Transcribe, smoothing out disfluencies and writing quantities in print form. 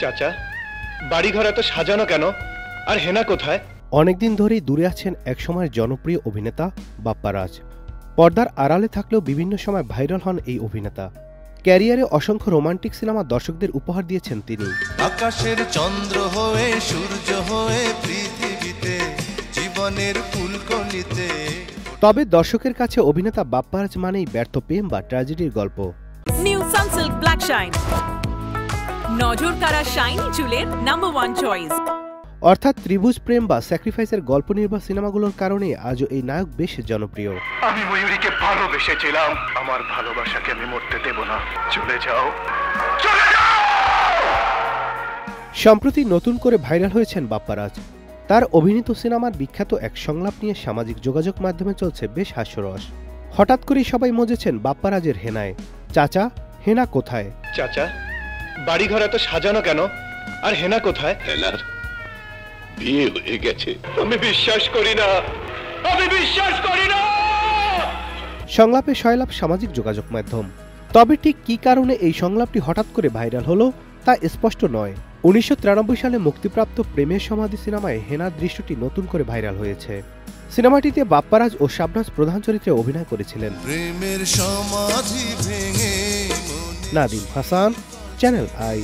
চাচা, বাড়িঘর এত সাজানো কেন? আর হেনা কোথায়? অনেকদিন ধরেই দূরে আছেন একসময়ের জনপ্রিয় অভিনেতা বাপ্পা রাজ। পর্দার আড়ালে থাকলেও বিভিন্ন সময় ভাইরাল হন এই অভিনেতা। ক্যারিয়ারে অসংখ্য রোমান্টিক সিনেমা দর্শকদের উপহার দিয়েছেন তিনি। আকাশের চন্দ্র হয়ে সূর্য হয়ে পৃথিবীতে জীবনের ফুলকণিতে। তবে দর্শকের কাছে অভিনেতা বাপ্পা রাজ মানেই ব্যর্থ প্রেম বা ট্র্যাজেডির গল্প। নিউ সানসিল্ক ব্ল্যাক শাইন, নজর কাড়া শাইনি চুলের নাম্বার 1 চয়েস। অর্থাৎ ত্রিভুজ প্রেম বা স্যাক্রিফাইসের গল্প নির্ভর সিনেমাগুলোর কারণে আজও এই নায়ক বেশ জনপ্রিয়। আমি ময়ূরীকে ভালোবেসেছিলাম, আমার ভালোবাসাকে আমি মরতে দেব না। চলে যাও, চলে যাও। সম্প্রতি নতুন করে ভাইরাল হয়েছেন বাপ্পা রাজ। তার অভিনীত সিনেমার বিখ্যাত এক সংলাপ নিয়ে সামাজিক যোগাযোগ মাধ্যমে চলছে বেশ হাস্যরস। হঠাৎ করেই সবাই মজেছেন বাপ্পা রাজের হেনায়। চাচা, হেনা কোথায়? চাচা, বাড়িঘর এত সাজানো কেন? আর হেনা কোথায়? হেনার বিয়ে হয়ে গেছে। আমি বিশ্বাস করি না, আমি বিশ্বাস করি না। সংলাপে সয়লাভ সামাজিক যোগাযোগ মাধ্যম। তবে ঠিক কী কারণে এই সংলাপটি হঠাৎ করে ভাইরাল হলো তা স্পষ্ট নয়। 1993 সালে মুক্তিপ্রাপ্ত প্রেমের সমাধি সিনেমায় হেনার দৃশ্যটি নতুন করে ভাইরাল হয়েছে। সিনেমাটিতে বাপ্পা রাজ ও শাবনাজ প্রধান চরিত্রে অভিনয় করেছিলেন। প্রেমের সমাধি ভেঙে নাদিম হাসান, চ্যানেল আই।